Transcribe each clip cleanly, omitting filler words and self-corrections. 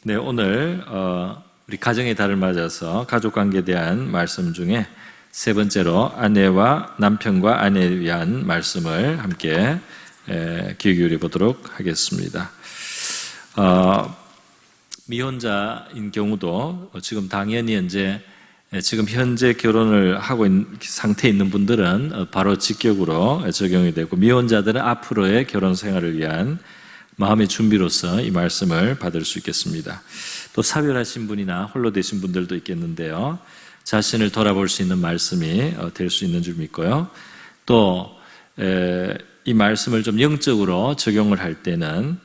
네, 오늘 우리 가정의 달을 맞아서 가족관계에 대한 말씀 중에 세 번째로 아내와 남편과 아내에 위한 말씀을 함께 귀 기울여 보도록 하겠습니다. 미혼자인 경우도 지금 당연히 이제 지금 현재 결혼을 하고 있는 상태에 있는 분들은 바로 직격으로 적용이 되고, 미혼자들은 앞으로의 결혼 생활을 위한 마음의 준비로서 이 말씀을 받을 수 있겠습니다. 또 사별하신 분이나 홀로 되신 분들도 있겠는데요, 자신을 돌아볼 수 있는 말씀이 될 수 있는 줄 믿고요. 또 이 말씀을 좀 영적으로 적용을 할 때는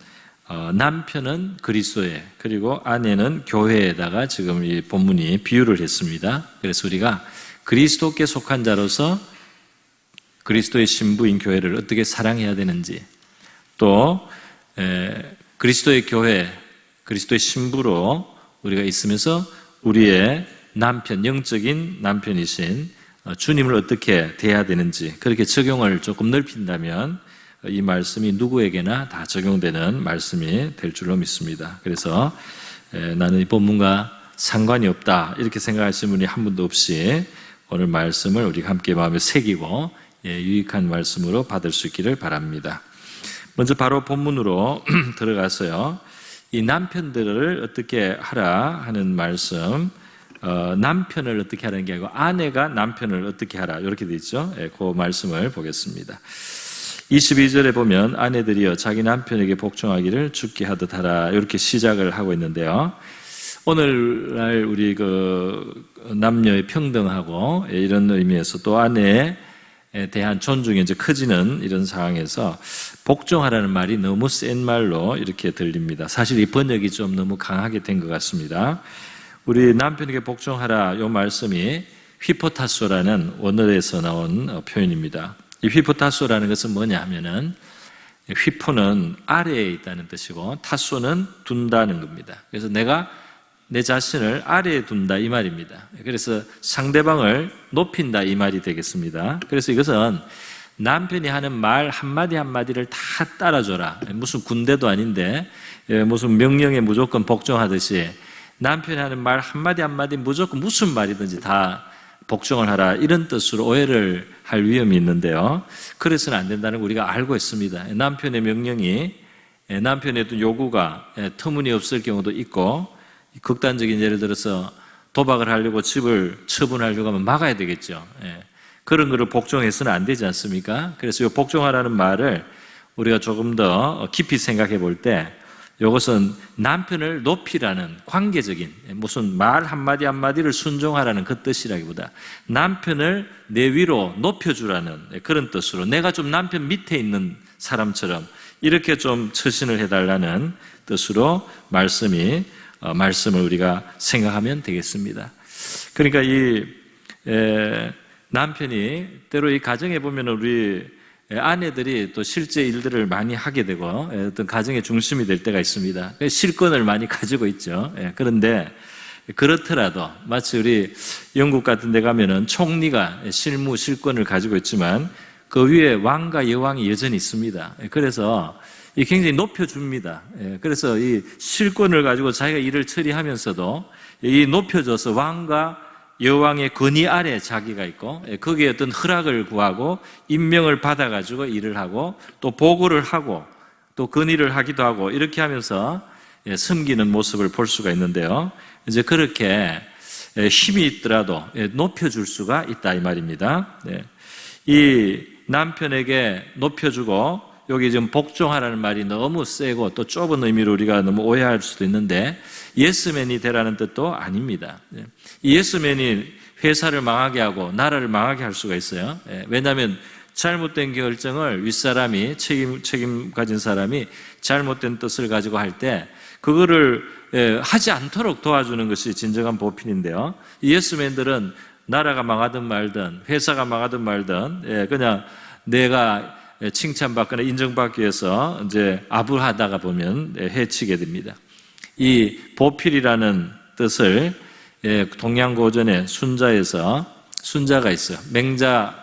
남편은 그리스도에, 그리고 아내는 교회에다가 지금 이 본문이 비유를 했습니다. 그래서 우리가 그리스도께 속한 자로서 그리스도의 신부인 교회를 어떻게 사랑해야 되는지, 또 그리스도의 교회, 그리스도의 신부로 우리가 있으면서 우리의 남편, 영적인 남편이신 주님을 어떻게 대해야 되는지, 그렇게 적용을 조금 넓힌다면 이 말씀이 누구에게나 다 적용되는 말씀이 될 줄로 믿습니다. 그래서 나는 이 본문과 상관이 없다 이렇게 생각하시는 분이 한 분도 없이 오늘 말씀을 우리가 함께 마음에 새기고 유익한 말씀으로 받을 수 있기를 바랍니다. 먼저 바로 본문으로 들어가서요, 이 남편들을 어떻게 하라 하는 말씀, 남편을 어떻게 하라는 게 아니고 아내가 남편을 어떻게 하라 이렇게 되어 있죠. 그 말씀을 보겠습니다. 22절에 보면 아내들이여 자기 남편에게 복종하기를 주께 하듯 하라 이렇게 시작을 하고 있는데요, 오늘날 우리 남녀의 평등하고 이런 의미에서 또 아내에 대한 존중이 이제 커지는 이런 상황에서 복종하라는 말이 너무 센 말로 이렇게 들립니다. 사실 이 번역이 좀 너무 강하게 된 것 같습니다. 우리 남편에게 복종하라 이 말씀이 휘포타소라는 원어에서 나온 표현입니다. 이 휘포타소라는 것은 뭐냐 하면은, 휘포는 아래에 있다는 뜻이고 타소는 둔다는 겁니다. 그래서 내가 내 자신을 아래에 둔다 이 말입니다. 그래서 상대방을 높인다 이 말이 되겠습니다. 그래서 이것은 남편이 하는 말 한마디 한마디를 다 따라줘라, 무슨 군대도 아닌데 무슨 명령에 무조건 복종하듯이 남편이 하는 말 한마디 한마디 무조건 무슨 말이든지 다 복종을 하라 이런 뜻으로 오해를 할 위험이 있는데요, 그래서는 안 된다는 걸 우리가 알고 있습니다. 남편의 명령이, 남편의 어떤 요구가 터무니없을 경우도 있고, 극단적인 예를 들어서 도박을 하려고 집을 처분하려고 하면 막아야 되겠죠. 그런 거를 복종해서는 안 되지 않습니까? 그래서 이 복종하라는 말을 우리가 조금 더 깊이 생각해 볼 때, 이것은 남편을 높이라는 관계적인, 무슨 말 한마디 한마디를 순종하라는 그 뜻이라기보다 남편을 내 위로 높여주라는 그런 뜻으로, 내가 좀 남편 밑에 있는 사람처럼 이렇게 좀 처신을 해달라는 뜻으로 말씀을 우리가 생각하면 되겠습니다. 그러니까 이 남편이 때로 이 가정에 보면 우리 아내들이 또 실제 일들을 많이 하게 되고 어떤 가정의 중심이 될 때가 있습니다. 실권을 많이 가지고 있죠. 그런데 그렇더라도 마치 우리 영국 같은 데 가면은 총리가 실권을 가지고 있지만 그 위에 왕과 여왕이 여전히 있습니다. 그래서 이 굉장히 높여줍니다. 그래서 이 실권을 가지고 자기가 일을 처리하면서도 이 높여줘서 왕과 여왕의 권위 아래 자기가 있고, 거기에 어떤 허락을 구하고 임명을 받아가지고 일을 하고 또 보고를 하고 또 건의를 하기도 하고 이렇게 하면서 섬기는 모습을 볼 수가 있는데요, 이제 그렇게 힘이 있더라도 높여줄 수가 있다 이 말입니다. 이 남편에게 높여주고, 여기 지금 복종하라는 말이 너무 세고 또 좁은 의미로 우리가 너무 오해할 수도 있는데, 예스맨이 되라는 뜻도 아닙니다. 이 예스맨이 회사를 망하게 하고 나라를 망하게 할 수가 있어요. 왜냐하면 잘못된 결정을 윗사람이 책임 가진 사람이 잘못된 뜻을 가지고 할 때 그거를 하지 않도록 도와주는 것이 진정한 보필인데요, 이 예스맨들은 나라가 망하든 말든 회사가 망하든 말든 그냥 내가 칭찬받거나 인정받기 위해서 이제 아부하다가 보면 해치게 됩니다. 이 보필이라는 뜻을 동양고전에 순자에서, 순자가 있어요. 맹자,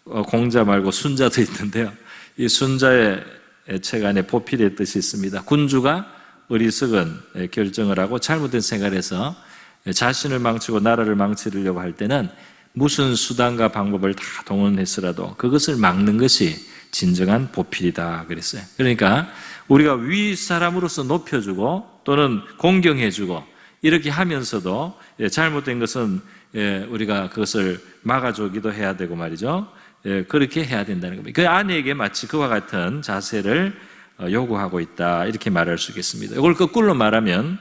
공자 말고 순자도 있는데요, 이 순자의 책 안에 보필의 뜻이 있습니다. 군주가 어리석은 결정을 하고 잘못된 생각을 해서 자신을 망치고 나라를 망치려고 할 때는 무슨 수단과 방법을 다 동원해서라도 그것을 막는 것이 진정한 보필이다 그랬어요. 그러니까 우리가 윗사람으로서 높여주고 또는 공경해주고 이렇게 하면서도 잘못된 것은 우리가 그것을 막아주기도 해야 되고 말이죠. 그렇게 해야 된다는 겁니다. 그 아내에게 마치 그와 같은 자세를 요구하고 있다 이렇게 말할 수 있겠습니다. 이걸 거꾸로 말하면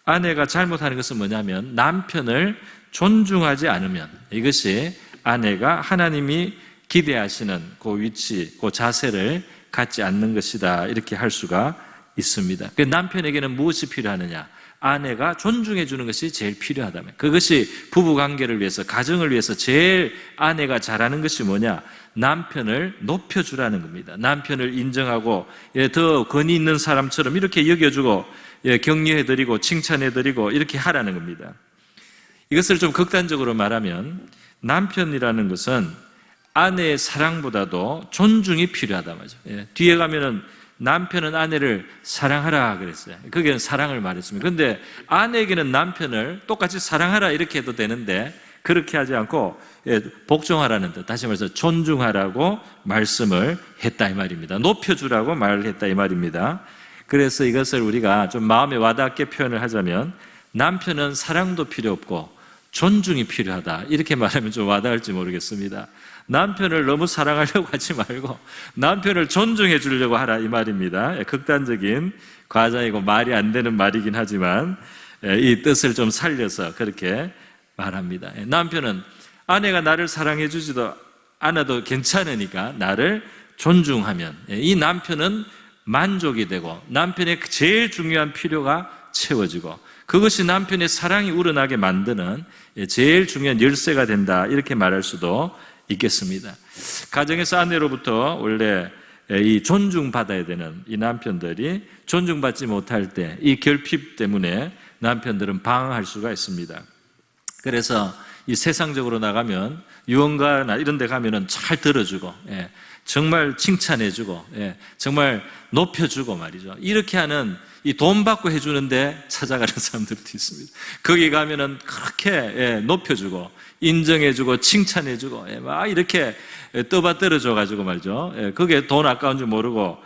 아내가 잘못하는 것은 뭐냐면 남편을 존중하지 않으면 이것이 아내가 하나님이 기대하시는 그 위치, 그 자세를 갖지 않는 것이다 이렇게 할 수가 있습니다. 남편에게는 무엇이 필요하느냐? 아내가 존중해 주는 것이 제일 필요하다면 그것이 부부관계를 위해서 가정을 위해서 제일 아내가 잘하는 것이 뭐냐? 남편을 높여주라는 겁니다. 남편을 인정하고 더 권위 있는 사람처럼 이렇게 여겨주고 격려해드리고 칭찬해드리고 이렇게 하라는 겁니다. 이것을 좀 극단적으로 말하면 남편이라는 것은 아내의 사랑보다도 존중이 필요하다 말이죠. 뒤에 가면은 남편은 아내를 사랑하라 그랬어요. 그게 사랑을 말했습니다. 그런데 아내에게는 남편을 똑같이 사랑하라 이렇게 해도 되는데 그렇게 하지 않고 복종하라는 뜻, 다시 말해서 존중하라고 말씀을 했다 이 말입니다. 높여주라고 말을 했다 이 말입니다. 그래서 이것을 우리가 좀 마음에 와닿게 표현을 하자면 남편은 사랑도 필요 없고 존중이 필요하다 이렇게 말하면 좀 와닿을지 모르겠습니다. 남편을 너무 사랑하려고 하지 말고 남편을 존중해 주려고 하라 이 말입니다. 극단적인 과장이고 말이 안 되는 말이긴 하지만 이 뜻을 좀 살려서 그렇게 말합니다. 남편은 아내가 나를 사랑해 주지도 않아도 괜찮으니까 나를 존중하면 이 남편은 만족이 되고 남편의 제일 중요한 필요가 채워지고 그것이 남편의 사랑이 우러나게 만드는 제일 중요한 열쇠가 된다 이렇게 말할 수도 있겠습니다. 가정에서 아내로부터 원래 이 존중받아야 되는 이 남편들이 존중받지 못할 때 이 결핍 때문에 남편들은 방황할 수가 있습니다. 그래서 이 세상적으로 나가면 유언가나 이런 데 가면은 잘 들어주고 정말 칭찬해주고 정말 높여주고 말이죠. 이렇게 하는 이 돈 받고 해주는데 찾아가는 사람들도 있습니다. 거기 가면은 그렇게 높여주고 인정해주고 칭찬해주고 막 이렇게 떠받들어줘가지고 말이죠. 그게 돈 아까운 줄 모르고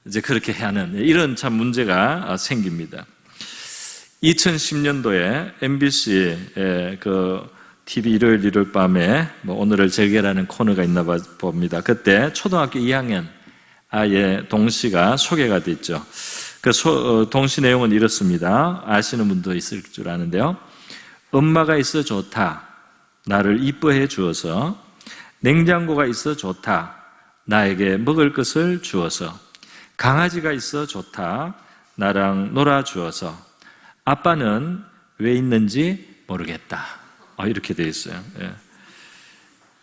이제 그렇게 하는 이런 참 문제가 생깁니다. 2010년도에 MBC 그 TV 일요일 밤에 오늘을 즐겨라는 코너가 있나 봅니다. 그때 초등학교 2학년 아이의 동시가 소개가 됐죠. 그 동시 내용은 이렇습니다. 아시는 분도 있을 줄 아는데요. 엄마가 있어 좋다. 나를 이뻐해 주어서. 냉장고가 있어 좋다. 나에게 먹을 것을 주어서. 강아지가 있어 좋다. 나랑 놀아 주어서. 아빠는 왜 있는지 모르겠다. 이렇게 되어 있어요.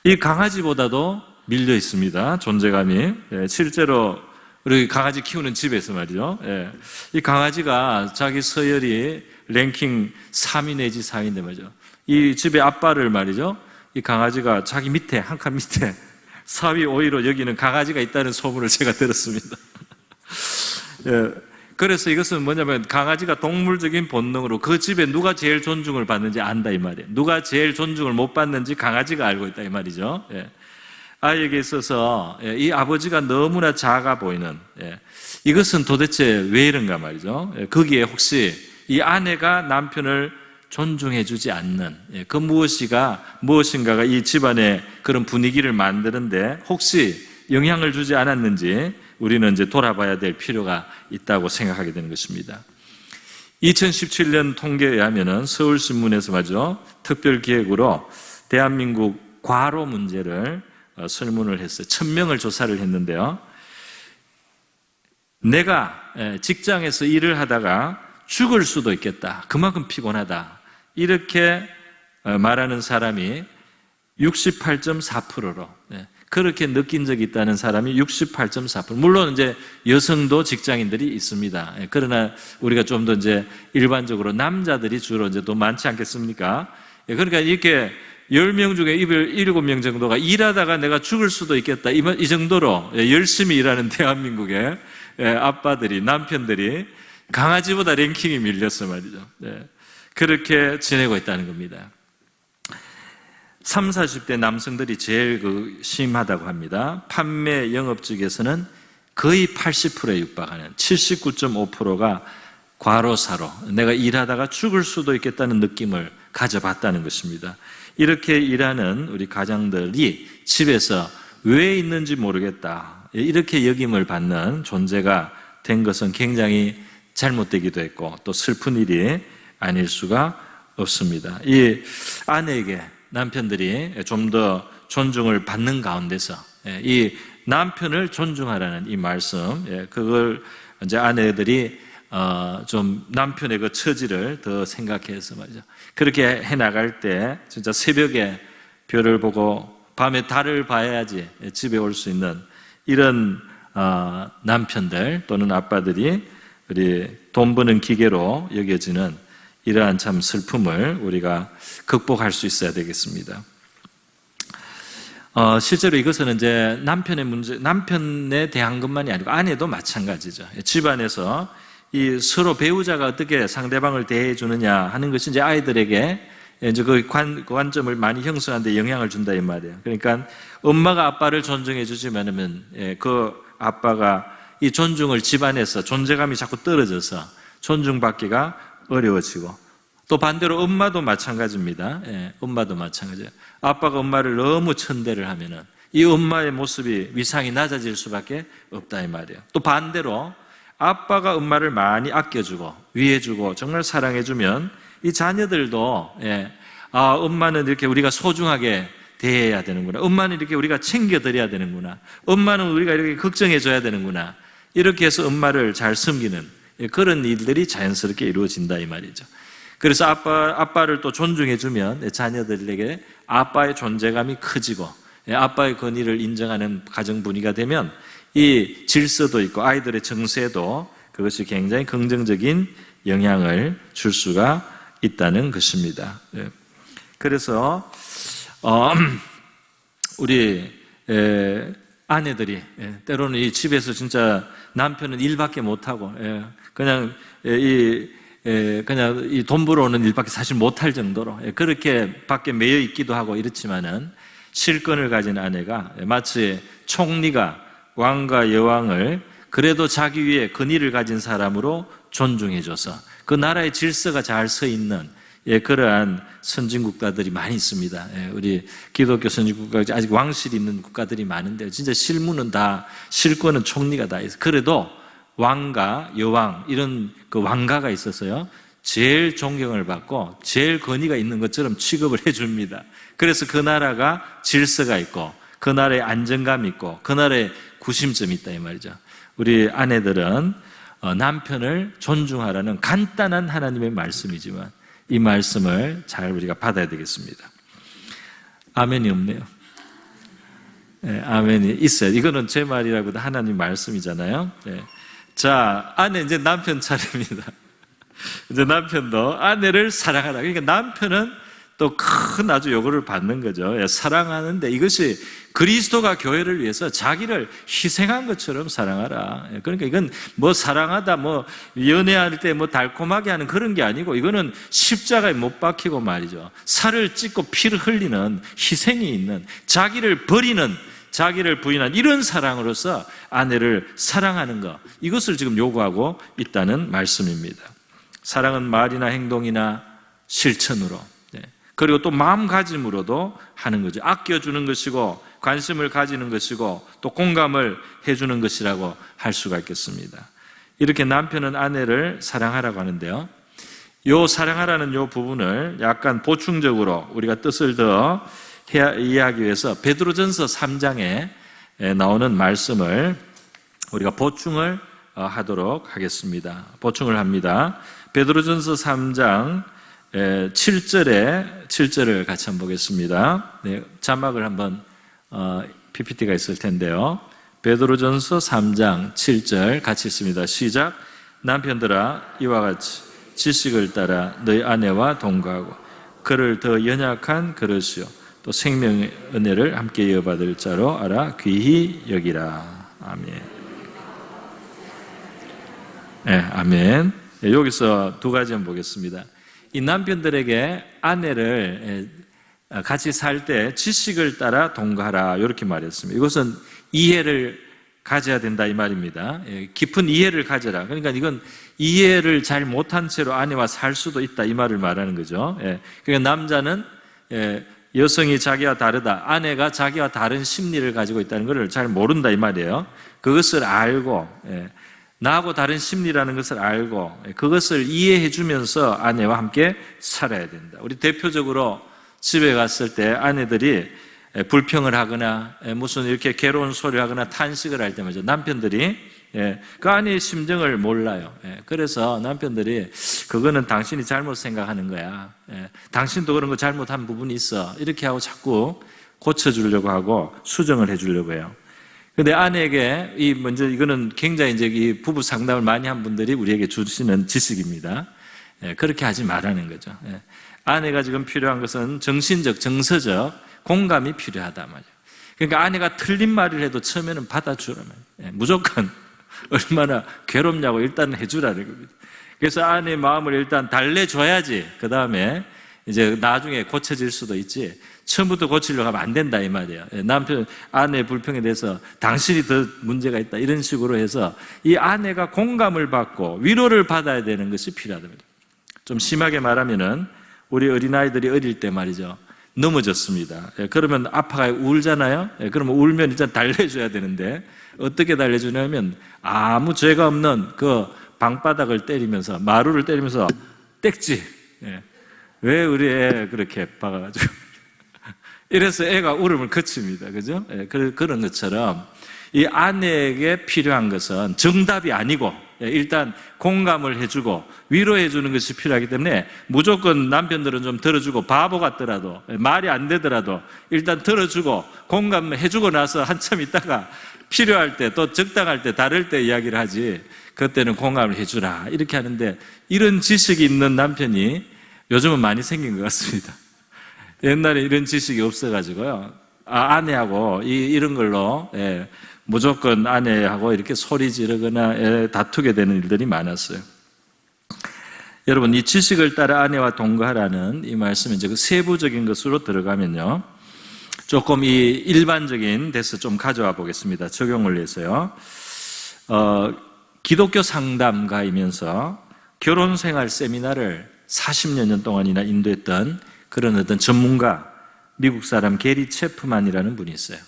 이 강아지보다도 밀려 있습니다. 존재감이. 실제로 우리 강아지 키우는 집에서 말이죠. 이 강아지가 자기 서열이 랭킹 3위 내지 4위인데 말이죠. 이 집의 아빠를 말이죠. 이 강아지가 자기 밑에, 한 칸 밑에 4위, 5위로 여기는 강아지가 있다는 소문을 제가 들었습니다. 그래서 이것은 뭐냐면 강아지가 동물적인 본능으로 그 집에 누가 제일 존중을 받는지 안다 이 말이에요. 누가 제일 존중을 못 받는지 강아지가 알고 있다 이 말이죠. 아이에게 있어서 이 아버지가 너무나 작아 보이는 이것은 도대체 왜 이런가 말이죠. 거기에 혹시 이 아내가 남편을 존중해 주지 않는 그 무엇인가가 이 집안의 그런 분위기를 만드는데 혹시 영향을 주지 않았는지 우리는 이제 돌아봐야 될 필요가 있다고 생각하게 되는 것입니다. 2017년 통계에 의하면 서울신문에서 말이죠. 특별기획으로 대한민국 과로 문제를 설문을 했어요. 1000명을 조사를 했는데요. 내가 직장에서 일을 하다가 죽을 수도 있겠다. 그만큼 피곤하다. 이렇게 말하는 사람이 68.4%로 그렇게 느낀 적이 있다는 사람이 68.4%. 물론 이제 여성도 직장인들이 있습니다. 그러나 우리가 좀 더 이제 일반적으로 남자들이 주로 이제 더 많지 않겠습니까? 그러니까 이렇게 10명 중에 7명 정도가 일하다가 내가 죽을 수도 있겠다. 이 정도로 열심히 일하는 대한민국의 아빠들이, 남편들이 강아지보다 랭킹이 밀렸어 말이죠. 네. 그렇게 지내고 있다는 겁니다. 30, 40대 남성들이 제일 심하다고 합니다. 판매 영업직에서는 거의 80%에 육박하는 79.5%가 과로사로 내가 일하다가 죽을 수도 있겠다는 느낌을 가져봤다는 것입니다. 이렇게 일하는 우리 가장들이 집에서 왜 있는지 모르겠다, 이렇게 여김을 받는 존재가 된 것은 굉장히 잘못되기도 했고 또 슬픈 일이 아닐 수가 없습니다. 이 아내에게 남편들이 좀 더 존중을 받는 가운데서 이 남편을 존중하라는 이 말씀, 그걸 이제 아내들이 좀 남편의 그 처지를 더 생각해서 말이죠. 그렇게 해 나갈 때 진짜 새벽에 별을 보고 밤에 달을 봐야지 집에 올 수 있는 이런 남편들 또는 아빠들이 우리 돈 버는 기계로 여겨지는 이러한 참 슬픔을 우리가 극복할 수 있어야 되겠습니다. 실제로 이것은 이제 남편의 문제, 남편에 대한 것만이 아니고 아내도 마찬가지죠. 집안에서 이 서로 배우자가 어떻게 상대방을 대해 주느냐 하는 것이 이제 아이들에게 이제 그 관점을 많이 형성하는 데 영향을 준다 이 말이에요. 그러니까 엄마가 아빠를 존중해 주지만은 그 아빠가 이 존중을 집안에서 존재감이 자꾸 떨어져서 존중받기가 어려워지고, 또 반대로 엄마도 마찬가지입니다. 엄마도 마찬가지예요. 아빠가 엄마를 너무 천대를 하면은 이 엄마의 모습이 위상이 낮아질 수밖에 없다 이 말이에요. 또 반대로 아빠가 엄마를 많이 아껴주고 위해주고 정말 사랑해주면 이 자녀들도 엄마는 이렇게 우리가 소중하게 대해야 되는구나, 엄마는 이렇게 우리가 챙겨드려야 되는구나, 엄마는 우리가 이렇게 걱정해줘야 되는구나, 이렇게 해서 엄마를 잘 섬기는 그런 일들이 자연스럽게 이루어진다 이 말이죠. 그래서 아빠를 또 존중해주면 자녀들에게 아빠의 존재감이 커지고 아빠의 권위를 인정하는 가정 분위기가 되면 이 질서도 있고 아이들의 정세도 그것이 굉장히 긍정적인 영향을 줄 수가 있다는 것입니다. 그래서 우리 아내들이 때로는 이 집에서 진짜 남편은 일밖에 못하고 그냥 이 돈 벌어오는 일밖에 사실 못할 정도로 그렇게 밖에 매여 있기도 하고 이렇지만은 실권을 가진 아내가 마치 총리가 왕과 여왕을 그래도 자기 위에 권위를 가진 사람으로 존중해줘서 그 나라의 질서가 잘 서 있는 그러한 선진국가들이 많이 있습니다. 우리 기독교 선진국가 아직 왕실이 있는 국가들이 많은데 진짜 실무는 다, 실권은 총리가 다 있어요. 그래도 왕과 여왕 이런 그 왕가가 있어서요 제일 존경을 받고 제일 권위가 있는 것처럼 취급을 해줍니다. 그래서 그 나라가 질서가 있고 그 나라에 안정감이 있고 그 나라에 구심점이 있다 이 말이죠. 우리 아내들은 남편을 존중하라는 간단한 하나님의 말씀이지만 이 말씀을 잘 우리가 받아야 되겠습니다. 아멘이 없네요. 아멘이 있어요. 이거는 제 말이라고도 하나님 말씀이잖아요. 자, 아내 이제 남편 차례입니다. 이제 남편도 아내를 사랑하라. 그러니까 남편은 또 큰 아주 요구를 받는 거죠. 사랑하는데 이것이 그리스도가 교회를 위해서 자기를 희생한 것처럼 사랑하라. 그러니까 이건 뭐 사랑하다, 뭐 연애할 때 뭐 달콤하게 하는 그런 게 아니고 이거는 십자가에 못 박히고 말이죠. 살을 찢고 피를 흘리는 희생이 있는, 자기를 버리는, 자기를 부인한 이런 사랑으로서 아내를 사랑하는 것, 이것을 지금 요구하고 있다는 말씀입니다. 사랑은 말이나 행동이나 실천으로, 그리고 또 마음가짐으로도 하는 거죠. 아껴주는 것이고 관심을 가지는 것이고 또 공감을 해주는 것이라고 할 수가 있겠습니다. 이렇게 남편은 아내를 사랑하라고 하는데요, 요 사랑하라는 요 부분을 약간 보충적으로 우리가 뜻을 더 이해하기 위해서 베드로전서 3장에 나오는 말씀을 우리가 보충을 하도록 하겠습니다. 보충을 합니다. 베드로전서 3장 7절을 같이 한번 보겠습니다. 자막을 한번 PPT가 있을 텐데요. 베드로전서 3장 7절 같이 읽습니다. 시작. 남편들아 이와 같이 지식을 따라 너희 아내와 동거하고 그를 더 연약한 그릇이요 또 생명의 은혜를 함께 이어받을 자로 알아 귀히 여기라. 아멘. 네, 아멘. 여기서 두 가지 한번 보겠습니다. 이 남편들에게 아내를 같이 살 때 지식을 따라 동거하라 이렇게 말했습니다. 이것은 이해를 가져야 된다 이 말입니다. 깊은 이해를 가져라. 그러니까 이건 이해를 잘 못한 채로 아내와 살 수도 있다 이 말을 말하는 거죠. 그러니까 남자는 여성이 자기와 다르다, 아내가 자기와 다른 심리를 가지고 있다는 것을 잘 모른다 이 말이에요. 그것을 알고 나하고 다른 심리라는 것을 알고 그것을 이해해 주면서 아내와 함께 살아야 된다. 우리 대표적으로 집에 갔을 때 아내들이 불평을 하거나 무슨 이렇게 괴로운 소리를 하거나 탄식을 할 때 말이죠. 남편들이 그 아내의 심정을 몰라요. 그래서 남편들이 그거는 당신이 잘못 생각하는 거야. 당신도 그런 거 잘못한 부분이 있어. 이렇게 하고 자꾸 고쳐주려고 하고 수정을 해주려고 해요. 근데 아내에게 먼저 이거는 굉장히 이제 이 부부 상담을 많이 한 분들이 우리에게 주시는 지식입니다. 그렇게 하지 말라는 거죠. 아내가 지금 필요한 것은 정신적, 정서적 공감이 필요하다 말이에요. 그러니까 아내가 틀린 말을 해도 처음에는 받아주라면 무조건 얼마나 괴롭냐고 일단 해주라는 겁니다. 그래서 아내의 마음을 일단 달래줘야지 그 다음에 이제 나중에 고쳐질 수도 있지 처음부터 고치려고 하면 안 된다 이 말이에요. 남편, 아내의 불평에 대해서 당신이 더 문제가 있다 이런 식으로 해서 이 아내가 공감을 받고 위로를 받아야 되는 것이 필요하답니다. 좀 심하게 말하면은 우리 어린아이들이 어릴 때 말이죠. 넘어졌습니다. 그러면 아빠가 울잖아요. 그러면 울면 일단 달래줘야 되는데 어떻게 달래주냐면 아무 죄가 없는 그 방바닥을 때리면서 마루를 때리면서 땡지. 왜 우리 애 그렇게 박아가지고 이래서 애가 울음을 그칩니다. 그죠? 그런 것처럼 이 아내에게 필요한 것은 정답이 아니고 일단 공감을 해주고 위로해 주는 것이 필요하기 때문에 무조건 남편들은 좀 들어주고 바보 같더라도 말이 안 되더라도 일단 들어주고 공감해 주고 나서 한참 있다가 필요할 때 또 적당할 때 다를 때 이야기를 하지 그때는 공감을 해주라 이렇게 하는데 이런 지식이 있는 남편이 요즘은 많이 생긴 것 같습니다. 옛날에 이런 지식이 없어가지고요. 아내하고 이런 걸로 무조건 아내하고 이렇게 소리 지르거나 다투게 되는 일들이 많았어요. 여러분, 이 지식을 따라 아내와 동거하라는 이 말씀이 이제 그 세부적인 것으로 들어가면요. 조금 이 일반적인 데서 좀 가져와 보겠습니다. 적용을 해서요. 기독교 상담가이면서 결혼 생활 세미나를 40여 년 동안이나 인도했던 그런 어떤 전문가, 미국 사람 게리 체프만이라는 분이 있어요.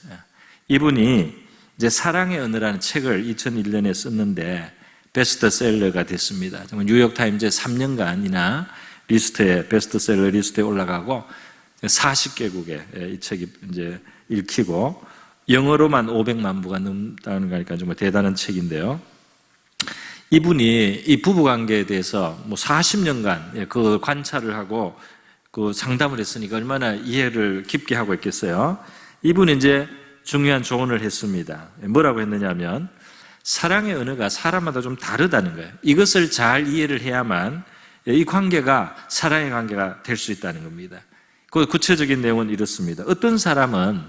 이분이 이제 사랑의 언어라는 책을 2001년에 썼는데 베스트셀러가 됐습니다. 정말 뉴욕타임즈에 3년간이나 리스트에 베스트셀러 리스트에 올라가고 40개국에 이 책이 이제 읽히고 영어로만 500만 부가 넘다는 거니까 정말 대단한 책인데요. 이분이 이 부부관계에 대해서 뭐 40년간 그 관찰을 하고 그 상담을 했으니까 얼마나 이해를 깊게 하고 있겠어요. 이분이 이제 중요한 조언을 했습니다. 뭐라고 했느냐면 사랑의 언어가 사람마다 좀 다르다는 거예요. 이것을 잘 이해를 해야만 이 관계가 사랑의 관계가 될 수 있다는 겁니다. 그 구체적인 내용은 이렇습니다. 어떤 사람은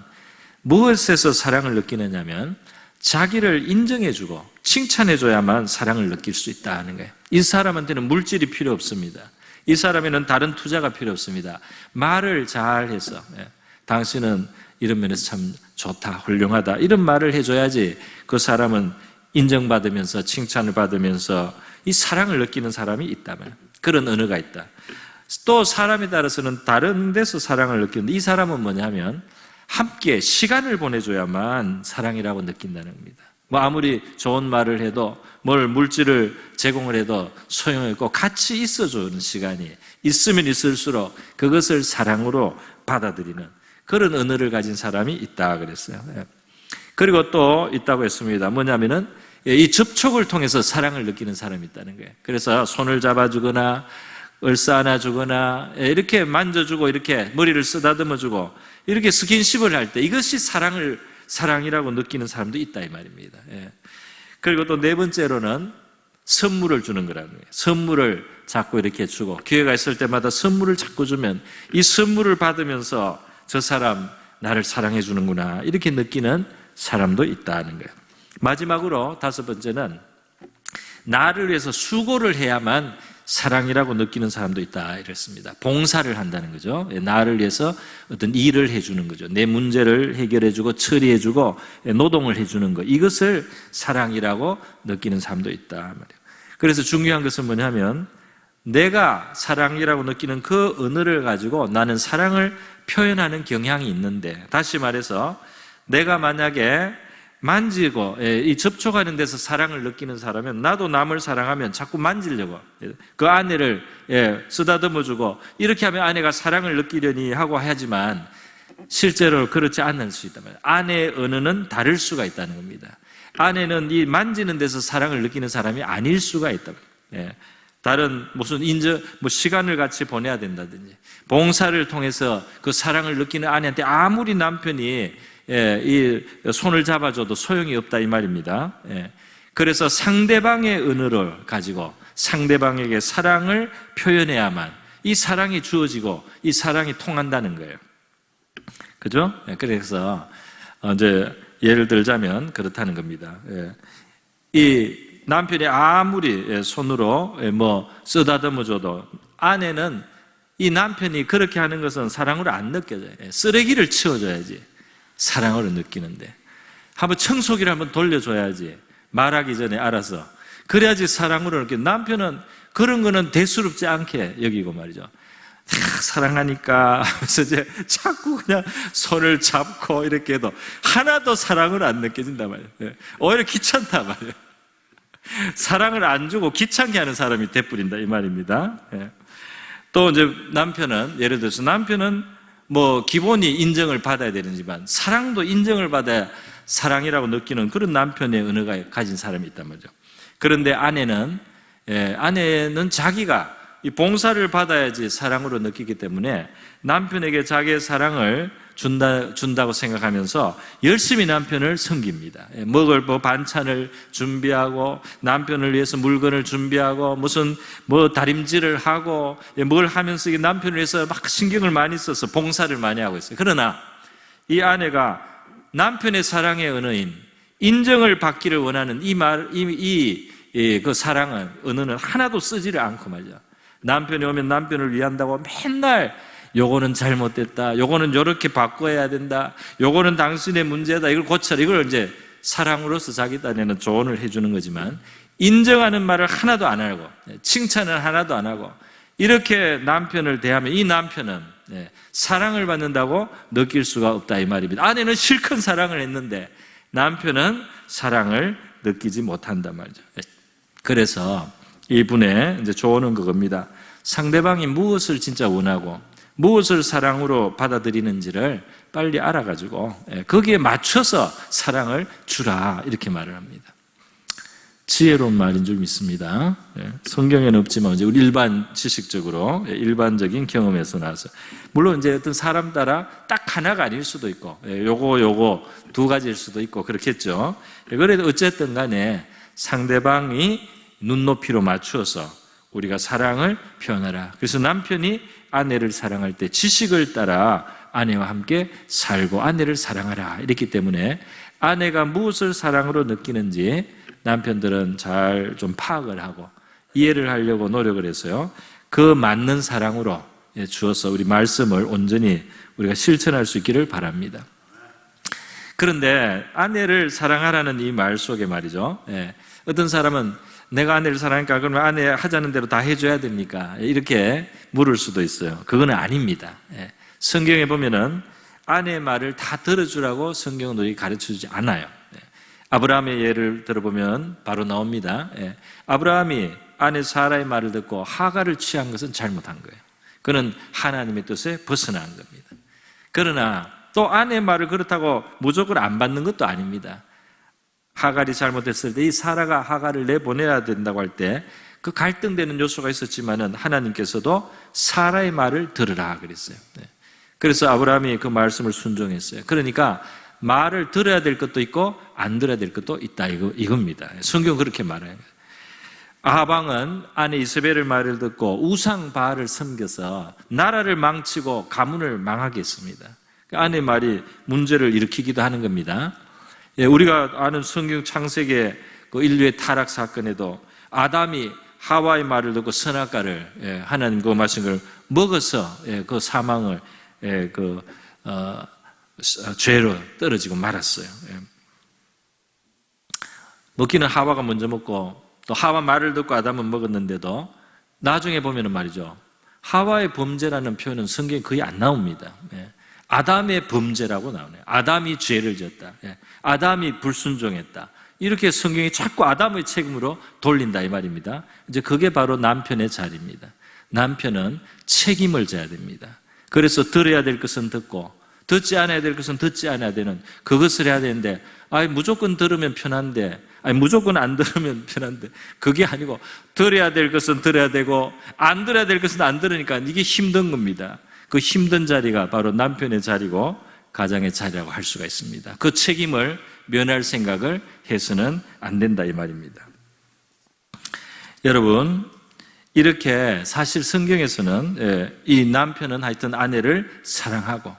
무엇에서 사랑을 느끼느냐면 자기를 인정해주고 칭찬해줘야만 사랑을 느낄 수 있다는 거예요. 이 사람한테는 물질이 필요 없습니다. 이 사람에는 다른 투자가 필요 없습니다. 말을 잘해서 당신은 이런 면에서 참 좋다, 훌륭하다 이런 말을 해줘야지 그 사람은 인정받으면서 칭찬을 받으면서 이 사랑을 느끼는 사람이 있다면 그런 언어가 있다. 또 사람에 따라서는 다른 데서 사랑을 느끼는데 이 사람은 뭐냐면 함께 시간을 보내줘야만 사랑이라고 느낀다는 겁니다. 뭐 아무리 좋은 말을 해도 뭘 물질을 제공을 해도 소용없고 같이 있어주는 시간이 있으면 있을수록 그것을 사랑으로 받아들이는 그런 언어를 가진 사람이 있다 그랬어요. 그리고 또 있다고 했습니다. 뭐냐면은 이 접촉을 통해서 사랑을 느끼는 사람이 있다는 거예요. 그래서 손을 잡아주거나 얼싸 안아주거나 이렇게 만져주고 이렇게 머리를 쓰다듬어주고 이렇게 스킨십을 할 때 이것이 사랑이라고 느끼는 사람도 있다 이 말입니다. 그리고 또 네 번째로는 선물을 주는 거라는 거예요. 선물을 자꾸 이렇게 주고 기회가 있을 때마다 선물을 자꾸 주면 이 선물을 받으면서 저 사람 나를 사랑해 주는구나 이렇게 느끼는 사람도 있다는 거예요. 마지막으로 다섯 번째는 나를 위해서 수고를 해야만 사랑이라고 느끼는 사람도 있다 이랬습니다. 봉사를 한다는 거죠. 나를 위해서 어떤 일을 해주는 거죠. 내 문제를 해결해주고 처리해주고 노동을 해주는 것, 이것을 사랑이라고 느끼는 사람도 있다 말이에요. 그래서 중요한 것은 뭐냐면 내가 사랑이라고 느끼는 그 언어를 가지고 나는 사랑을 표현하는 경향이 있는데, 다시 말해서 내가 만약에 만지고 이 접촉하는 데서 사랑을 느끼는 사람은 나도 남을 사랑하면 자꾸 만지려고 그 아내를 쓰다듬어주고 이렇게 하면 아내가 사랑을 느끼려니 하고 하지만 실제로 그렇지 않을 수 있단 말이에요. 아내의 언어는 다를 수가 있다는 겁니다. 아내는 이 만지는 데서 사랑을 느끼는 사람이 아닐 수가 있다. 다른 무슨 시간을 같이 보내야 된다든지 봉사를 통해서 그 사랑을 느끼는 아내한테 아무리 남편이 이 손을 잡아줘도 소용이 없다 이 말입니다. 그래서 상대방의 언어를 가지고 상대방에게 사랑을 표현해야만 이 사랑이 주어지고 이 사랑이 통한다는 거예요. 그죠? 그래서 이제 예를 들자면 그렇다는 겁니다. 이 남편이 아무리 손으로 쓰다듬어줘도 아내는 이 남편이 그렇게 하는 것은 사랑으로 안 느껴져요. 쓰레기를 치워줘야지 사랑으로 느끼는데, 한번 청소기를 한번 돌려줘야지 말하기 전에 알아서, 그래야지 사랑으로 느끼는. 남편은 그런 거는 대수롭지 않게 여기고 말이죠. 사랑하니까 하면서 이제 자꾸 그냥 손을 잡고 이렇게 해도 하나도 사랑으로 안 느껴진단 말이에요. 오히려 귀찮단 말이에요. 사랑을 안 주고 귀찮게 하는 사람이 돼버린다 이 말입니다. 또 이제 남편은, 예를 들어서 남편은 기본이 인정을 받아야 되는지만 사랑도 인정을 받아야 사랑이라고 느끼는 그런 남편의 언어가 가진 사람이 있단 말이죠. 그런데 아내는 자기가 이 봉사를 받아야지 사랑으로 느끼기 때문에 남편에게 자기의 사랑을 준다고 생각하면서 열심히 남편을 섬깁니다. 먹을 반찬을 준비하고 남편을 위해서 물건을 준비하고 무슨 다림질을 하고 뭘 하면서 남편을 위해서 막 신경을 많이 써서 봉사를 많이 하고 있어요. 그러나 이 아내가 남편의 사랑의 언어인 인정을 받기를 원하는 그 사랑은 언어는 하나도 쓰지를 않고 말이죠. 남편이 오면 남편을 위한다고 맨날 요거는 잘못됐다, 요거는 요렇게 바꿔야 된다, 요거는 당신의 문제다, 이걸 고쳐라, 이걸 이제 사랑으로서 자기 딴에는 조언을 해주는 거지만 인정하는 말을 하나도 안 하고 칭찬을 하나도 안 하고 이렇게 남편을 대하면 이 남편은 사랑을 받는다고 느낄 수가 없다 이 말입니다. 아내는 실컷 사랑을 했는데 남편은 사랑을 느끼지 못한단 말이죠. 그래서 이분의 이제 조언은 그겁니다. 상대방이 무엇을 진짜 원하고 무엇을 사랑으로 받아들이는지를 빨리 알아가지고 거기에 맞춰서 사랑을 주라 이렇게 말을 합니다. 지혜로운 말인 줄 믿습니다. 성경에는 없지만 이제 우리 일반 지식적으로 일반적인 경험에서 나와서, 물론 이제 어떤 사람 따라 딱 하나가 아닐 수도 있고 요거 두 가지일 수도 있고 그렇겠죠. 그래도 어쨌든 간에 상대방이 눈높이로 맞추어서 우리가 사랑을 표현하라. 그래서 남편이 아내를 사랑할 때 지식을 따라 아내와 함께 살고 아내를 사랑하라 이랬기 때문에 아내가 무엇을 사랑으로 느끼는지 남편들은 잘 좀 파악을 하고 이해를 하려고 노력을 해서요, 그 맞는 사랑으로 주어서 우리 말씀을 온전히 우리가 실천할 수 있기를 바랍니다. 그런데 아내를 사랑하라는 이 말 속에 말이죠, 어떤 사람은 내가 아내를 사랑하니까 그러면 아내 하자는 대로 다 해줘야 됩니까? 이렇게 물을 수도 있어요. 그거는 아닙니다. 성경에 보면은 아내의 말을 다 들어주라고 성경은 우리 가르쳐주지 않아요. 아브라함의 예를 들어보면 바로 나옵니다. 아브라함이 아내 사라의 말을 듣고 하갈을 취한 것은 잘못한 거예요. 그는 하나님의 뜻에 벗어난 겁니다. 그러나 또 아내의 말을 그렇다고 무조건 안 받는 것도 아닙니다. 하갈이 잘못했을 때 이 사라가 하갈을 내보내야 된다고 할 때 그 갈등되는 요소가 있었지만은 하나님께서도 사라의 말을 들으라 그랬어요. 그래서 아브라함이 그 말씀을 순종했어요. 그러니까 말을 들어야 될 것도 있고 안 들어야 될 것도 있다 이겁니다. 성경은 그렇게 말해요. 아하방은 아내 이세벨의 말을 듣고 우상 바알을 섬겨서 나라를 망치고 가문을 망하게 했습니다. 아내의 말이 문제를 일으키기도 하는 겁니다. 우리가 아는 성경 창세기의 그 인류의 타락 사건에도 아담이 하와의 말을 듣고 선악과를 하나님 그 말씀 걸 먹어서 그 사망을 죄로 떨어지고 말았어요. 먹기는 하와가 먼저 먹고 또 하와 말을 듣고 아담은 먹었는데도 나중에 보면은 말이죠. 하와의 범죄라는 표현은 성경에 거의 안 나옵니다. 아담의 범죄라고 나오네요. 아담이 죄를 지었다. 아담이 불순종했다. 이렇게 성경이 자꾸 아담의 책임으로 돌린다 이 말입니다. 이제 그게 바로 남편의 자리입니다. 남편은 책임을 져야 됩니다. 그래서 들어야 될 것은 듣고 듣지 않아야 될 것은 듣지 않아야 되는 그것을 해야 되는데 무조건 들으면 편한데 무조건 안 들으면 편한데 그게 아니고 들어야 될 것은 들어야 되고 안 들어야 될 것은 안 들으니까 이게 힘든 겁니다. 그 힘든 자리가 바로 남편의 자리고 가장의 자리라고 할 수가 있습니다. 그 책임을 면할 생각을 해서는 안 된다 이 말입니다. 여러분 이렇게 사실 성경에서는 이 남편은 하여튼 아내를 사랑하고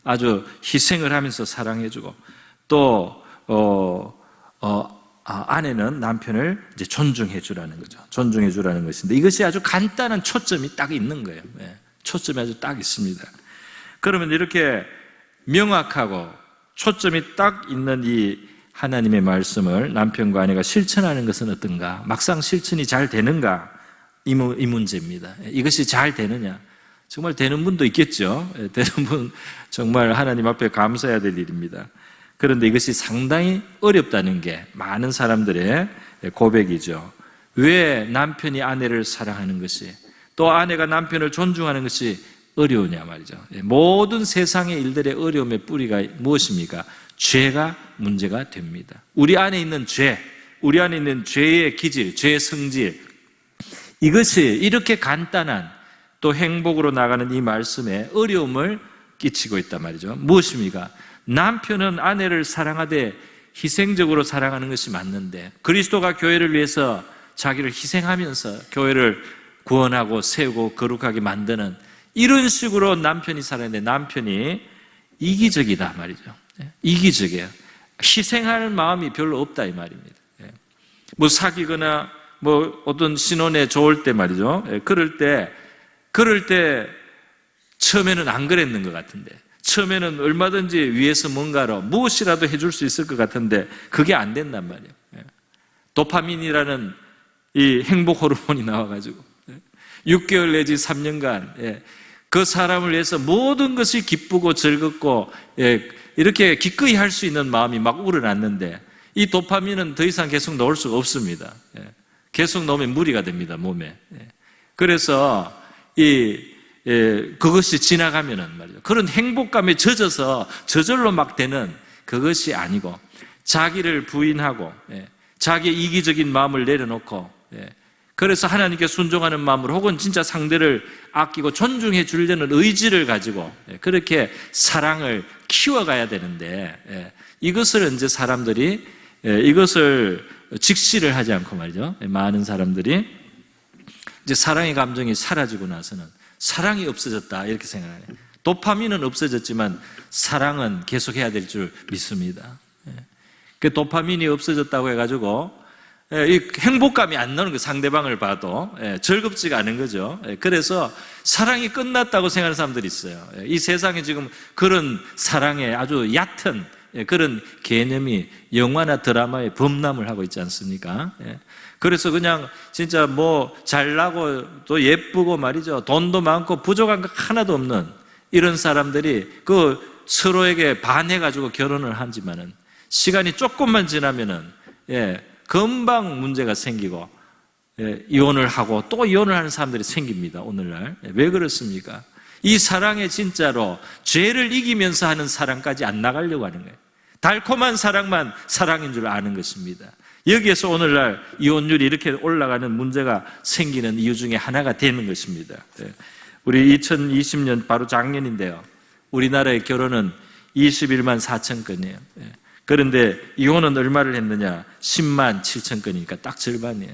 아주 희생을 하면서 사랑해주고 또 아내는 남편을 이제 존중해주라는 거죠. 존중해주라는 것인데 이것이 아주 간단한 초점이 딱 있는 거예요. 초점이 아주 딱 있습니다. 그러면 이렇게 명확하고 초점이 딱 있는 이 하나님의 말씀을 남편과 아내가 실천하는 것은 어떤가? 막상 실천이 잘 되는가? 이 문제입니다. 이것이 잘 되느냐? 정말 되는 분도 있겠죠. 되는 분 정말 하나님 앞에 감사해야 될 일입니다. 그런데 이것이 상당히 어렵다는 게 많은 사람들의 고백이죠. 왜 남편이 아내를 사랑하는 것이 또 아내가 남편을 존중하는 것이 어려우냐 말이죠. 모든 세상의 일들의 어려움의 뿌리가 무엇입니까? 죄가 문제가 됩니다. 우리 안에 있는 죄, 우리 안에 있는 죄의 기질, 죄의 성질, 이것이 이렇게 간단한 또 행복으로 나가는 이 말씀에 어려움을 끼치고 있단 말이죠. 무엇입니까? 남편은 아내를 사랑하되 희생적으로 사랑하는 것이 맞는데 그리스도가 교회를 위해서 자기를 희생하면서 교회를 구원하고 세우고 거룩하게 만드는 이런 식으로 남편이 살아야하는데 남편이 이기적이다 말이죠. 이기적이에요. 희생하는 마음이 별로 없다 이 말입니다. 뭐 사귀거나 뭐 어떤 신혼에 좋을 때 말이죠. 그럴 때 처음에는 안 그랬는 것 같은데 처음에는 얼마든지 위에서 뭔가로 무엇이라도 해줄 수 있을 것 같은데 그게 안 된단 말이에요. 도파민이라는 이 행복 호르몬이 나와가지고 6개월 내지 3년간 그 사람을 위해서 모든 것이 기쁘고 즐겁고 이렇게 기꺼이 할 수 있는 마음이 막 우러났는데 이 도파민은 더 이상 계속 넣을 수가 없습니다. 계속 넣으면 무리가 됩니다, 몸에. 그래서 그것이 지나가면은 말이죠. 그런 행복감에 젖어서 저절로 막 되는 그것이 아니고 자기를 부인하고 자기의 이기적인 마음을 내려놓고 그래서 하나님께 순종하는 마음으로 혹은 진짜 상대를 아끼고 존중해 주려는 의지를 가지고 그렇게 사랑을 키워가야 되는데 이것을 이제 사람들이 이것을 직시를 하지 않고 말이죠. 많은 사람들이 이제 사랑의 감정이 사라지고 나서는 사랑이 없어졌다 이렇게 생각해요. 도파민은 없어졌지만 사랑은 계속해야 될 줄 믿습니다. 그 도파민이 없어졌다고 해가지고 이 행복감이 안 나오는 거 상대방을 봐도 즐겁지가 않은 거죠. 그래서 사랑이 끝났다고 생각하는 사람들이 있어요. 이 세상에 지금 그런 사랑의 아주 얕은 그런 개념이 영화나 드라마에 범람을 하고 있지 않습니까? 그래서 그냥 진짜 뭐 잘나고 또 예쁘고 말이죠. 돈도 많고 부족한 거 하나도 없는 이런 사람들이 그 서로에게 반해가지고 결혼을 하지만은 시간이 조금만 지나면은 금방 문제가 생기고 이혼을 하고 또 이혼을 하는 사람들이 생깁니다. 오늘날 왜 그렇습니까? 이 사랑에 진짜로 죄를 이기면서 하는 사랑까지 안 나가려고 하는 거예요. 달콤한 사랑만 사랑인 줄 아는 것입니다. 여기에서 오늘날 이혼율이 이렇게 올라가는 문제가 생기는 이유 중에 하나가 되는 것입니다. 우리 2020년 바로 작년인데요. 우리나라의 결혼은 21만 4천 건이에요. 그런데 이혼은 얼마를 했느냐? 10만 7천 건이니까 딱 절반이에요.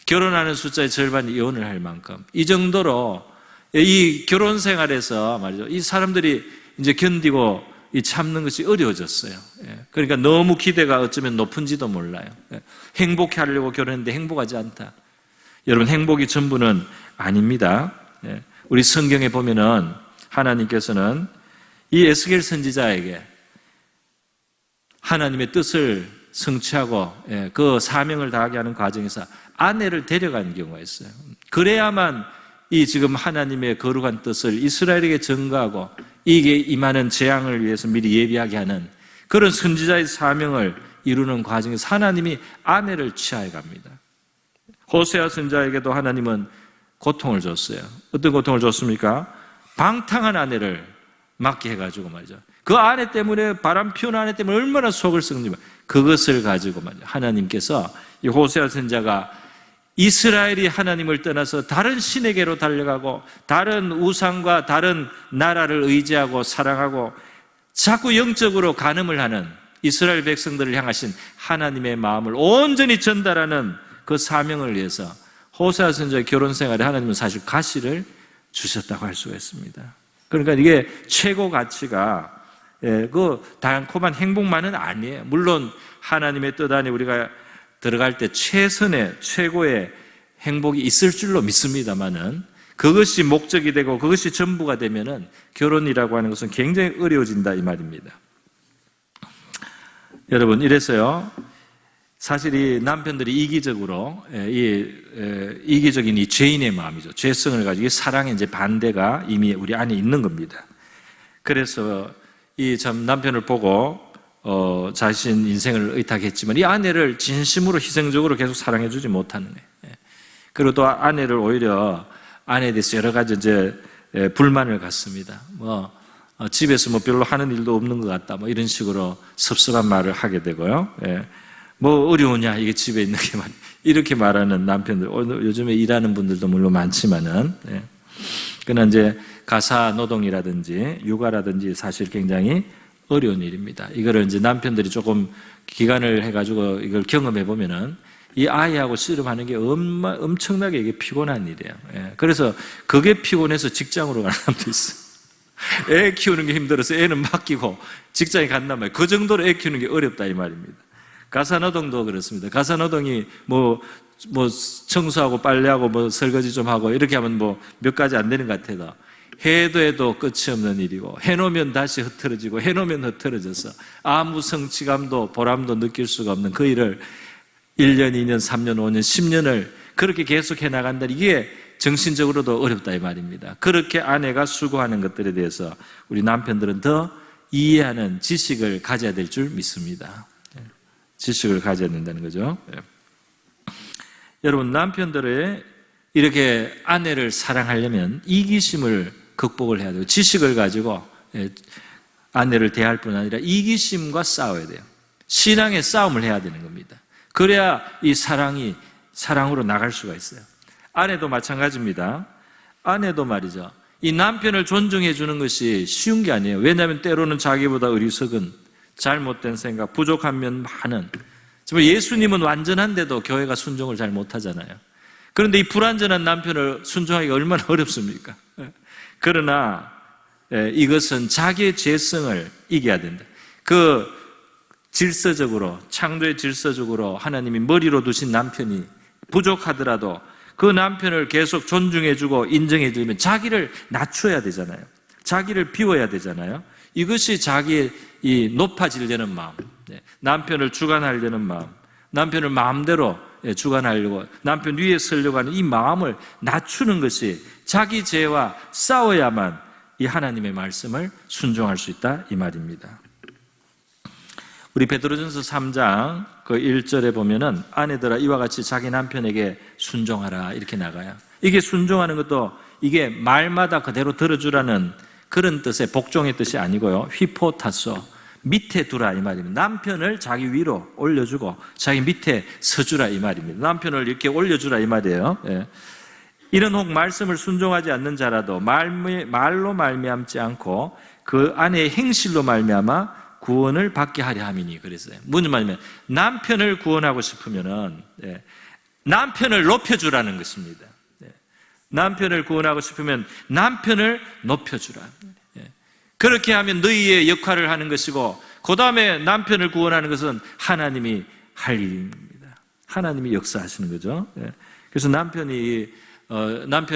결혼하는 숫자의 절반이 이혼을 할 만큼 이 정도로 이 결혼 생활에서 말이죠. 이 사람들이 이제 견디고 이 참는 것이 어려워졌어요. 그러니까 너무 기대가 어쩌면 높은지도 몰라요. 행복해 하려고 결혼했는데 행복하지 않다. 여러분, 행복이 전부는 아닙니다. 우리 성경에 보면은 하나님께서는 이 에스겔 선지자에게 하나님의 뜻을 성취하고 그 사명을 다하게 하는 과정에서 아내를 데려가는 경우가 있어요. 그래야만 이 지금 하나님의 거룩한 뜻을 이스라엘에게 전가하고 이게 임하는 재앙을 위해서 미리 예비하게 하는 그런 선지자의 사명을 이루는 과정에서 하나님이 아내를 취하여 갑니다. 호세아 선지자에게도 하나님은 고통을 줬어요. 어떤 고통을 줬습니까? 방탕한 아내를 맡게 해가지고 말이죠. 그 아내 때문에, 바람 피우는 아내 때문에 얼마나 속을 썩는지, 그것을 가지고 말이죠. 하나님께서 이 호세아 선지자가 이스라엘이 하나님을 떠나서 다른 신에게로 달려가고 다른 우상과 다른 나라를 의지하고 사랑하고 자꾸 영적으로 간음을 하는 이스라엘 백성들을 향하신 하나님의 마음을 온전히 전달하는 그 사명을 위해서 호세아 선지자의 결혼 생활에 하나님은 사실 가시를 주셨다고 할 수가 있습니다. 그러니까 이게 최고 가치가 그 달콤한 행복만은 아니에요. 물론 하나님의 뜻 안에 우리가 들어갈 때 최선의 최고의 행복이 있을 줄로 믿습니다만은 그것이 목적이 되고 그것이 전부가 되면은 결혼이라고 하는 것은 굉장히 어려워진다 이 말입니다. 여러분, 이래서요, 사실 이 남편들이 이기적으로 이기적인 이 죄인의 마음이죠. 죄성을 가지고 사랑의 이제 반대가 이미 우리 안에 있는 겁니다. 그래서 이 참 남편을 보고 자신 인생을 의탁했지만 이 아내를 진심으로 희생적으로 계속 사랑해주지 못하는 거예요. 그리고 또 아내를 오히려 아내에 대해서 여러 가지 이제 불만을 갖습니다. 집에서 별로 하는 일도 없는 것 같다. 이런 식으로 섭섭한 말을 하게 되고요. 어려우냐 이게 집에 있는 게 이렇게 말하는 남편들. 요즘에 일하는 분들도 물론 많지만은 그러나 이제 가사 노동이라든지 육아라든지 사실 굉장히 어려운 일입니다. 이거를 이제 남편들이 조금 기간을 해가지고 이걸 경험해 보면은 이 아이하고 씨름하는 게 엄청나게 이게 피곤한 일이에요. 그래서 그게 피곤해서 직장으로 가는 사람도 있어요. 애 키우는 게 힘들어서 애는 맡기고 직장에 간단 말이에요. 그 정도로 애 키우는 게 어렵다 이 말입니다. 가사노동도 그렇습니다. 가사노동이 청소하고 빨래하고 설거지 좀 하고 이렇게 하면 몇 가지 안 되는 것 같아도 해도 끝이 없는 일이고 해놓으면 다시 흐트러지고 해놓으면 흐트러져서 아무 성취감도 보람도 느낄 수가 없는 그 일을 1년, 2년, 3년, 5년, 10년을 그렇게 계속해 나간다. 이게 정신적으로도 어렵다 이 말입니다. 그렇게 아내가 수고하는 것들에 대해서 우리 남편들은 더 이해하는 지식을 가져야 될 줄 믿습니다. 지식을 가져야 된다는 거죠. 여러분, 남편들의 이렇게 아내를 사랑하려면 이기심을 극복을 해야 돼요. 지식을 가지고 아내를 대할 뿐 아니라 이기심과 싸워야 돼요. 신앙의 싸움을 해야 되는 겁니다. 그래야 이 사랑이 사랑으로 나갈 수가 있어요. 아내도 마찬가지입니다. 아내도 말이죠. 이 남편을 존중해 주는 것이 쉬운 게 아니에요. 왜냐하면 때로는 자기보다 어리석은 잘못된 생각, 부족한 면 많은. 정말 예수님은 완전한데도 교회가 순종을 잘 못하잖아요. 그런데 이 불완전한 남편을 순종하기가 얼마나 어렵습니까? 그러나 이것은 자기의 죄성을 이겨야 된다. 그 질서적으로, 창조의 질서적으로 하나님이 머리로 두신 남편이 부족하더라도 그 남편을 계속 존중해주고 인정해주면 자기를 낮춰야 되잖아요. 자기를 비워야 되잖아요. 이것이 자기의 이 높아지려는 마음, 남편을 주관하려는 마음, 남편을 마음대로 주관하려고 남편 위에 서려고 하는 이 마음을 낮추는 것이 자기 죄와 싸워야만 이 하나님의 말씀을 순종할 수 있다 이 말입니다. 우리 베드로전서 3장 그 1절에 보면은 아내들아 이와 같이 자기 남편에게 순종하라 이렇게 나가요. 이게 순종하는 것도 이게 말마다 그대로 들어주라는 그런 뜻의 복종의 뜻이 아니고요. 휘포타소 밑에 두라 이 말입니다. 남편을 자기 위로 올려주고 자기 밑에 서주라 이 말입니다. 남편을 이렇게 올려주라 이 말이에요. 이런 혹 말씀을 순종하지 않는 자라도 말로 말미암지 않고 그 아내의 행실로 말미암아 구원을 받게 하려 함이니 그랬어요. 무슨 말이냐면 남편을 구원하고 싶으면은 남편을 높여주라는 것입니다. 남편을 구원하고 싶으면 남편을 높여주라. 그렇게 하면 너희의 역할을 하는 것이고, 그 다음에 남편을 구원하는 것은 하나님이 할 일입니다. 하나님이 역사하시는 거죠. 그래서 남편을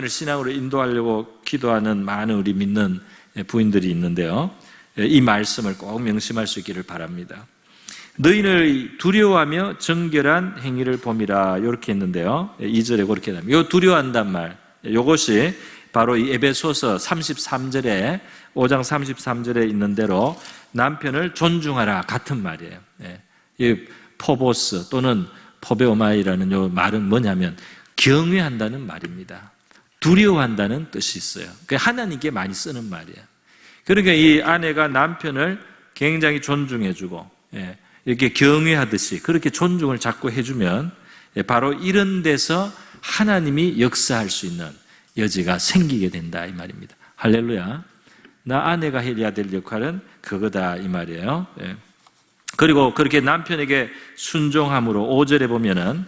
신앙으로 인도하려고 기도하는 많은 우리 믿는 부인들이 있는데요, 이 말씀을 꼭 명심할 수 있기를 바랍니다. 너희를 두려워하며 정결한 행위를 봄이라, 이렇게 했는데요, 2절에 그렇게 합니다. 요 두려워한단 말, 이것이 바로 이 에베소서 33절에 5장 33절에 있는 대로 남편을 존중하라 같은 말이에요. 이 포보스 또는 포베오마이라는 요 말은 뭐냐면 경외한다는 말입니다. 두려워한다는 뜻이 있어요. 하나님께 많이 쓰는 말이에요. 그러니까 이 아내가 남편을 굉장히 존중해주고 이렇게 경외하듯이 그렇게 존중을 자꾸 해주면 바로 이런 데서 하나님이 역사할 수 있는 여지가 생기게 된다, 이 말입니다. 할렐루야. 나 아내가 해야 될 역할은 그거다, 이 말이에요. 그리고 그렇게 남편에게 순종함으로 5절에 보면은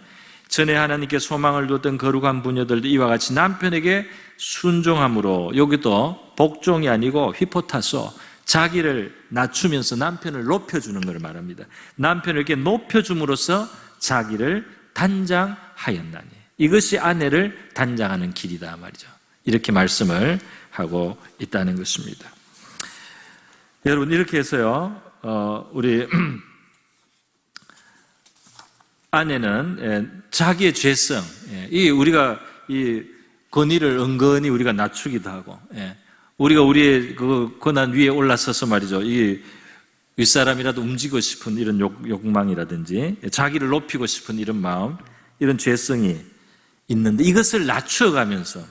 전에 하나님께 소망을 두었던 거룩한 부녀들도 이와 같이 남편에게 순종함으로, 여기도 복종이 아니고 휘포타소, 자기를 낮추면서 남편을 높여주는 걸 말합니다. 남편을 이렇게 높여줌으로써 자기를 단장하였나니, 이것이 아내를 단장하는 길이다 말이죠. 이렇게 말씀을 하고 있다는 것입니다. 여러분, 이렇게 해서요, 우리 아내는 자기의 죄성, 우리가 이 권위를 은근히 우리가 낮추기도 하고, 우리가 우리의 그 권한 위에 올라서서 말이죠, 이 윗사람이라도 움직이고 싶은 이런 욕망이라든지 자기를 높이고 싶은 이런 마음, 이런 죄성이 있는데, 이것을 낮추어가면서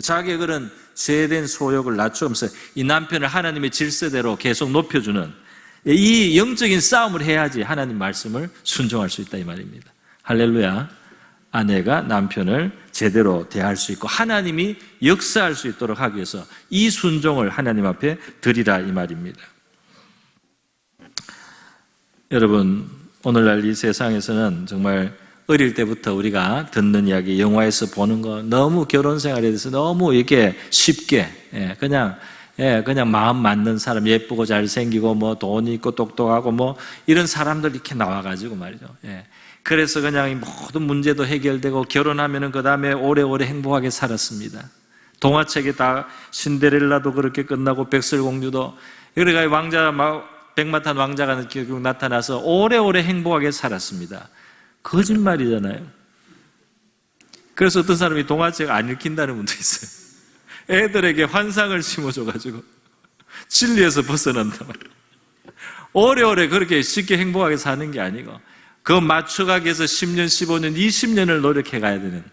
자기의 그런 죄된 소욕을 낮추면서 이 남편을 하나님의 질서대로 계속 높여주는 이 영적인 싸움을 해야지 하나님 말씀을 순종할 수 있다, 이 말입니다. 할렐루야. 아내가 남편을 제대로 대할 수 있고 하나님이 역사할 수 있도록 하기 위해서 이 순종을 하나님 앞에 드리라, 이 말입니다. 여러분, 오늘날 이 세상에서는 정말 어릴 때부터 우리가 듣는 이야기, 영화에서 보는 거, 너무 결혼 생활에 대해서 너무 이렇게 쉽게 그냥 마음 맞는 사람, 예쁘고 잘생기고 뭐 돈이 있고 똑똑하고 뭐 이런 사람들 이렇게 나와가지고 말이죠. 그래서 그냥 모든 문제도 해결되고 결혼하면은 그 다음에 오래오래 행복하게 살았습니다. 동화책에 다 신데렐라도 그렇게 끝나고 백설공주도, 그러니까 왕자, 백마탄 왕자가 결국 나타나서 오래오래 행복하게 살았습니다. 거짓말이잖아요. 그래서 어떤 사람이 동화책 안 읽힌다는 분도 있어요. 애들에게 환상을 심어줘가지고 진리에서 벗어난다 말이에요. 오래오래 그렇게 쉽게 행복하게 사는 게 아니고 그거 맞춰가기 위해서 10년, 15년, 20년을 노력해 가야 되는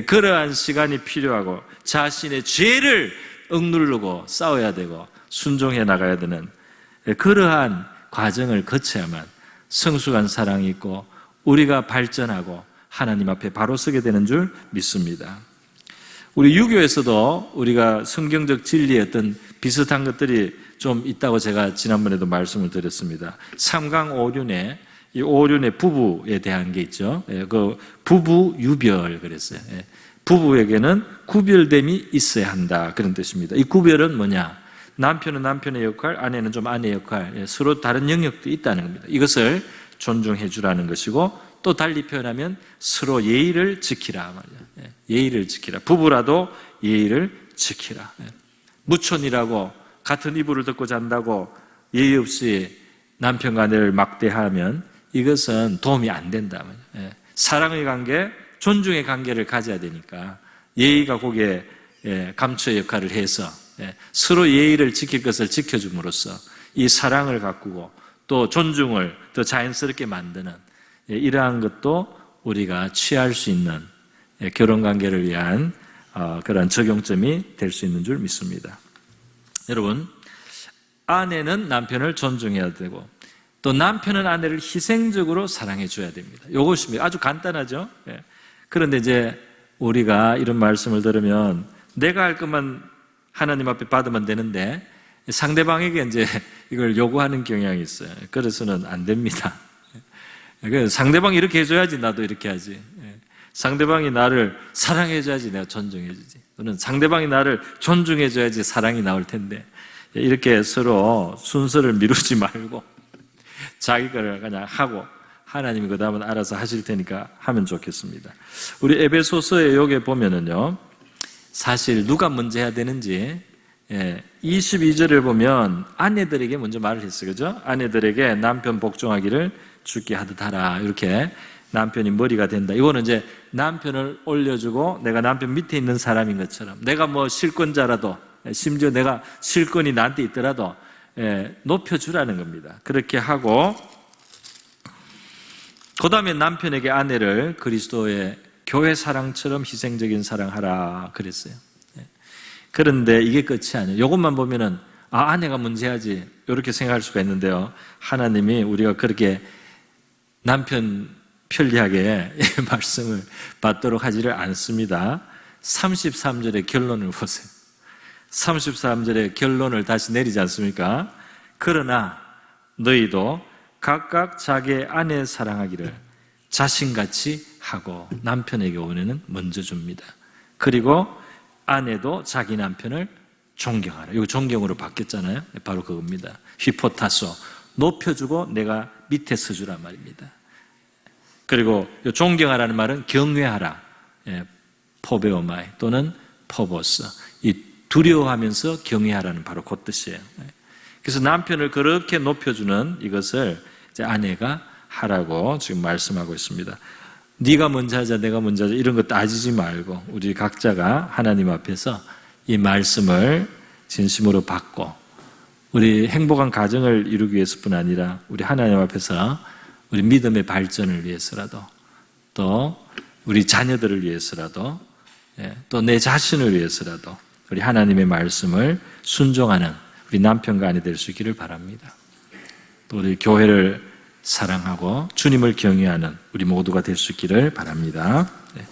그러한 시간이 필요하고 자신의 죄를 억누르고 싸워야 되고 순종해 나가야 되는 그러한 과정을 거쳐야만 성숙한 사랑이 있고 우리가 발전하고 하나님 앞에 바로 서게 되는 줄 믿습니다. 우리 유교에서도 우리가 성경적 진리의 어떤 비슷한 것들이 좀 있다고 제가 지난번에도 말씀을 드렸습니다. 삼강오륜에 이 오륜의 부부에 대한 게 있죠. 그 부부 유별 그랬어요. 부부에게는 구별됨이 있어야 한다, 그런 뜻입니다. 이 구별은 뭐냐? 남편은 남편의 역할, 아내는 좀 아내의 역할, 서로 다른 영역도 있다는 겁니다. 이것을 존중해 주라는 것이고, 또 달리 표현하면 서로 예의를 지키라 말이야. 예의를 지키라. 부부라도 예의를 지키라. 무촌이라고 같은 이불을 덮고 잔다고 예의 없이 남편과 아내를 막대하면 이것은 도움이 안 된다 말이야. 사랑의 관계, 존중의 관계를 가져야 되니까 예의가 거기에 감초의 역할을 해서 서로 예의를 지킬 것을 지켜줌으로써 이 사랑을 가꾸고 또 존중을 더 자연스럽게 만드는 이러한 것도 우리가 취할 수 있는 결혼관계를 위한 그런 적용점이 될 수 있는 줄 믿습니다. 여러분, 아내는 남편을 존중해야 되고 또 남편은 아내를 희생적으로 사랑해 줘야 됩니다. 이것이 아주 간단하죠. 그런데 이제 우리가 이런 말씀을 들으면 내가 할 것만 하나님 앞에 받으면 되는데 상대방에게 이제 이걸 요구하는 경향이 있어요. 그래서는 안 됩니다. 상대방이 이렇게 해줘야지 나도 이렇게 하지. 상대방이 나를 사랑해줘야지 내가 존중해주지. 또는 상대방이 나를 존중해줘야지 사랑이 나올 텐데 이렇게 서로 순서를 미루지 말고 자기 걸 그냥 하고 하나님이 그 다음은 알아서 하실 테니까 하면 좋겠습니다. 우리 에베소서에 여기 보면은요, 사실 누가 먼저 해야 되는지 22절을 보면 아내들에게 먼저 말을 했어요. 그죠? 아내들에게 남편 복종하기를 주께 하듯 하라. 이렇게 남편이 머리가 된다. 이거는 이제 남편을 올려주고 내가 남편 밑에 있는 사람인 것처럼, 내가 뭐 실권자라도, 심지어 내가 실권이 나한테 있더라도 높여주라는 겁니다. 그렇게 하고 그 다음에 남편에게 아내를 그리스도의 교회 사랑처럼 희생적인 사랑하라 그랬어요. 그런데 이게 끝이 아니에요. 이것만 보면은 아내가 먼저 해야지 이렇게 생각할 수가 있는데요, 하나님이 우리가 그렇게 남편 편리하게 말씀을 받도록 하지를 않습니다. 33절의 결론을 보세요. 33절의 결론을 다시 내리지 않습니까? 그러나 너희도 각각 자기의 아내 사랑하기를 자신같이 하고, 남편에게 오면은 먼저 줍니다. 그리고 아내도 자기 남편을 존경하라. 이거 존경으로 바뀌었잖아요. 바로 그겁니다. 휘포타소, 높여주고 내가 밑에 서주란 말입니다. 그리고 존경하라는 말은 경외하라, 포베오마이 또는 포보스, 이 두려워하면서 경외하라는 바로 그 뜻이에요. 그래서 남편을 그렇게 높여주는 이것을 이제 아내가 하라고 지금 말씀하고 있습니다. 네가 먼저 하자, 내가 먼저 하자, 이런 거 따지지 말고 우리 각자가 하나님 앞에서 이 말씀을 진심으로 받고, 우리 행복한 가정을 이루기 위해서뿐 아니라 우리 하나님 앞에서 우리 믿음의 발전을 위해서라도, 또 우리 자녀들을 위해서라도, 또 내 자신을 위해서라도 우리 하나님의 말씀을 순종하는 우리 남편과 아내 될 수 있기를 바랍니다. 또 우리 교회를 사랑하고 주님을 경외하는 우리 모두가 될 수 있기를 바랍니다.